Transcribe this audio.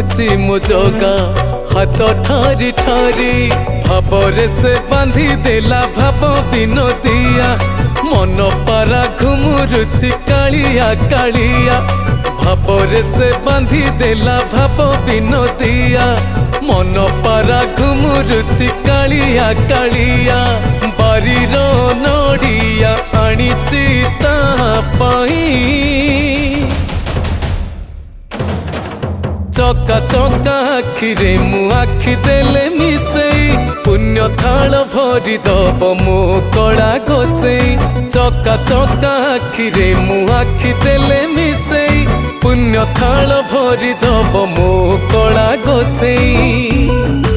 अनौची मो जगा हाथ ठारी ठारी भावरे से बांधी देला भाव विनोदिया मन पारा घुमुरुची कालिया कालिया भावरे से बांधी देला भाव विनोदिया मन पारा घुमुरुची कालिया कालिया बारीर नड़िया आनीची ता चका चका आखिरे मु आखि देले मिसेई पुण्य थाल भरी दब मो कड़ा घोसेई चका चका आखिरे मु आखि देले मिसेई पुण्य थाल भरी दब मो कड़ा घोसेई।